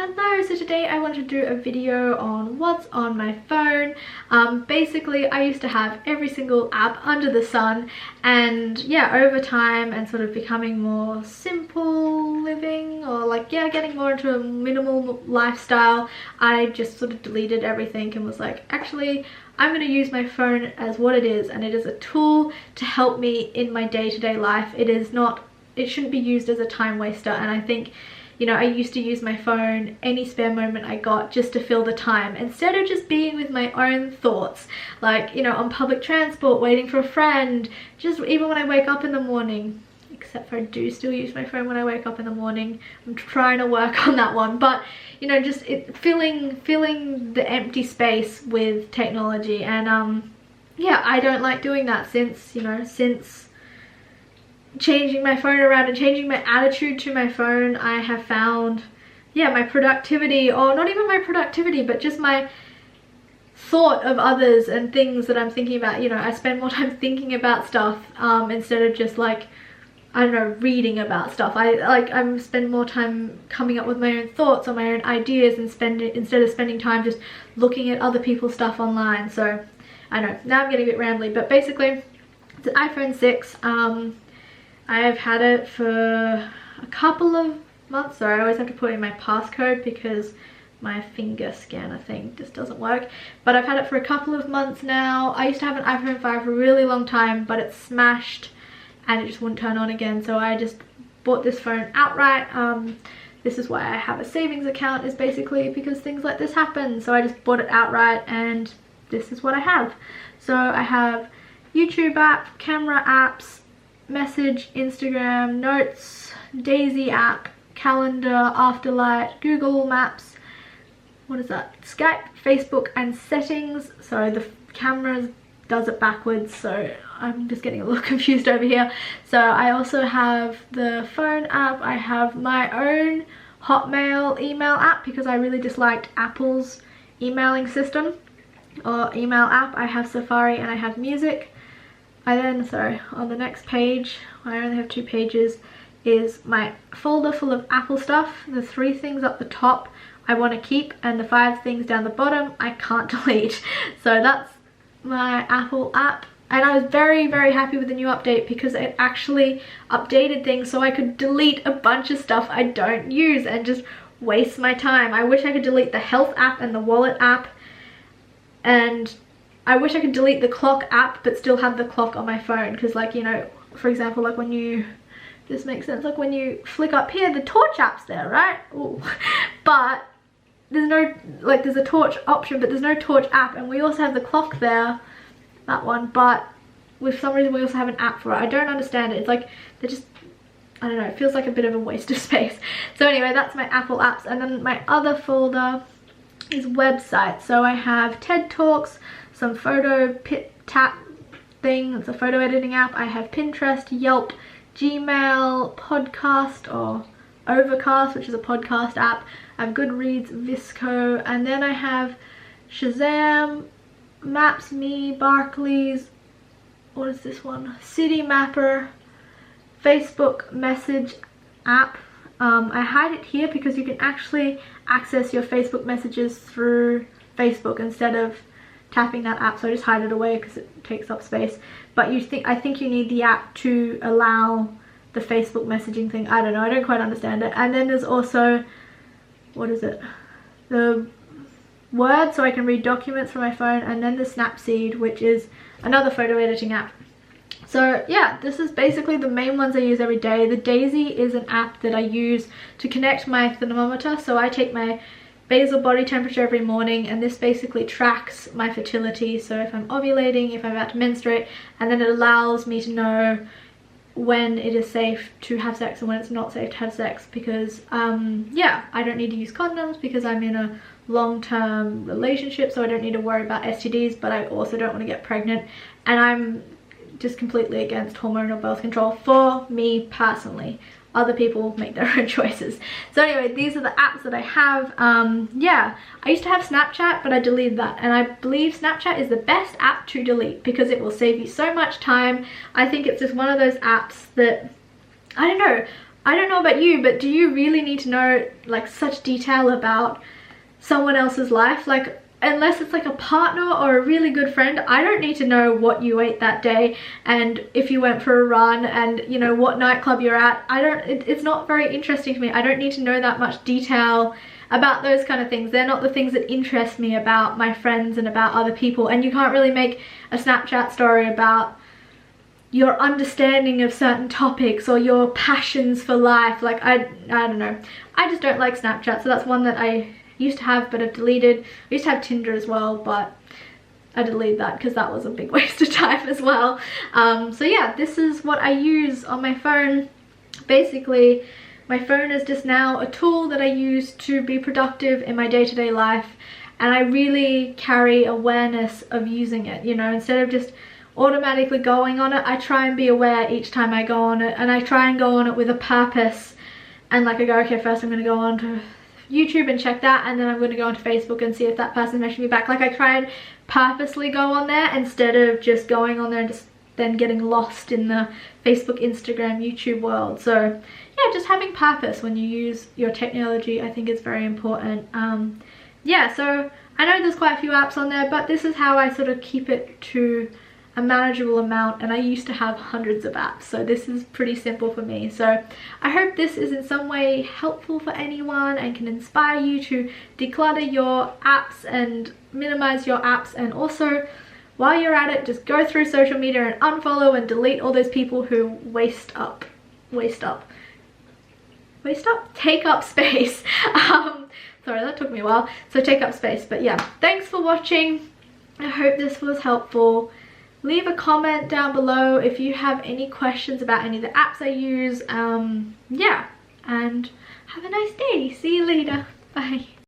Hello, so today I want to do a video on what's on my phone. Basically, I used to have every single app under the sun, and yeah, over time and sort of becoming more simple living, or like, yeah, getting more into a minimal lifestyle, I just sort of deleted everything and was like, actually, I'm going to use my phone as what it is, and it is a tool to help me in my day-to-day life. It shouldn't be used as a time waster. And I think, you know, I used to use my phone any spare moment I got just to fill the time, instead of just being with my own thoughts, like, you know, on public transport, waiting for a friend, just even when I wake up in the morning, except for I do still use my phone when I wake up in the morning. I'm trying to work on that one, but you know, just filling the empty space with technology. And yeah, I don't like doing that. Since changing my phone around and changing my attitude to my phone, I have found, yeah, my productivity, or not even my productivity, but just my thought of others and things that I'm thinking about, you know, I spend more time thinking about stuff instead of just like, I don't know, reading about stuff. I spend more time coming up with my own thoughts or my own ideas, and instead of spending time just looking at other people's stuff online. So I know, now I'm getting a bit rambly, but basically it's an iPhone 6. I have had it for a couple of months. Sorry, I always have to put in my passcode because my finger scanner thing just doesn't work. But I've had it for a couple of months now. I used to have an iPhone 5 for a really long time, but it smashed and it just wouldn't turn on again. So I just bought this phone outright. This is why I have a savings account, is basically because things like this happen. So I just bought it outright, and this is what I have. So I have YouTube app, camera apps, message, Instagram, notes, Daisy app, calendar, Afterlight, Google Maps, what is that, Skype, Facebook, and settings. So the camera does it backwards, so I'm just getting a little confused over here. So I also have the phone app. I have my own Hotmail email app because I really disliked Apple's emailing system or email app. I have Safari and I have Music. On the next page, I only have 2 pages, is my folder full of Apple stuff. The 3 things up the top I want to keep, and the 5 things down the bottom I can't delete. So that's my Apple app. And I was very, very happy with the new update because it actually updated things so I could delete a bunch of stuff I don't use and just waste my time. I wish I could delete the health app and the wallet app, and I wish I could delete the clock app but still have the clock on my phone, because, like, you know, for example, like when you, this makes sense, like when you flick up here, the torch app's there, right? Ooh. But there's no, like, there's a torch option, but there's no torch app, and we also have the clock there, that one, but with some reason we also have an app for it. I don't understand it. It's like, they're just, I don't know, it feels like a bit of a waste of space. So anyway, that's my Apple apps. And then my other folder is websites. So I have TED Talks, some photo tap thing, it's a photo editing app. I have Pinterest, Yelp, Gmail, Podcast or Overcast, which is a podcast app. I have Goodreads, Visco, and then I have Shazam, Maps.me, Barclays, what is this one? City Mapper, Facebook Message app. I hide it here because you can actually access your Facebook messages through Facebook instead of tapping that app, so I just hide it away because it takes up space. But I think you need the app to allow the Facebook messaging thing. I don't know, I don't quite understand it. And then there's also, what is it, the Word, so I can read documents from my phone, and then the Snapseed, which is another photo editing app. So yeah, this is basically the main ones I use every day. The Daisy is an app that I use to connect my thermometer. So I take my basal body temperature every morning, and this basically tracks my fertility. So if I'm ovulating, if I'm about to menstruate, and then it allows me to know when it is safe to have sex and when it's not safe to have sex, because yeah, I don't need to use condoms because I'm in a long-term relationship, so I don't need to worry about STDs, but I also don't want to get pregnant, and I'm just completely against hormonal birth control for me personally. Other people make their own choices. So anyway, these are the apps that I have. Yeah, I used to have Snapchat, but I deleted that, and I believe Snapchat is the best app to delete because it will save you so much time. I think it's just one of those apps that, I don't know, I don't know about you, but do you really need to know like such detail about someone else's life? Like, unless it's like a partner or a really good friend, I don't need to know what you ate that day and if you went for a run and, you know, what nightclub you're at. It's not very interesting to me. I don't need to know that much detail about those kind of things. They're not the things that interest me about my friends and about other people. And you can't really make a Snapchat story about your understanding of certain topics or your passions for life. Like, I don't know. I just don't like Snapchat, so that's one that I used to have but I've deleted. I used to have Tinder as well, but I deleted that because that was a big waste of time as well. So yeah, this is what I use on my phone. Basically, my phone is just now a tool that I use to be productive in my day-to-day life, and I really carry awareness of using it, you know, instead of just automatically going on it. I try and be aware each time I go on it, and I try and go on it with a purpose. And like I go, okay, first I'm going to go on to YouTube and check that, and then I'm going to go onto Facebook and see if that person messaged me back. Like, I try and purposely go on there instead of just going on there and just then getting lost in the Facebook, Instagram, YouTube world. So yeah, just having purpose when you use your technology, I think is very important. Yeah, so I know there's quite a few apps on there, but this is how I sort of keep it to a manageable amount, and I used to have hundreds of apps, so this is pretty simple for me. So I hope this is in some way helpful for anyone and can inspire you to declutter your apps and minimize your apps, and also while you're at it, just go through social media and unfollow and delete all those people who take up space. Sorry, that took me a while. So take up space. But yeah, thanks for watching. I hope this was helpful. Leave a comment down below if you have any questions about any of the apps I use. Yeah, and have a nice day. See you later. Bye.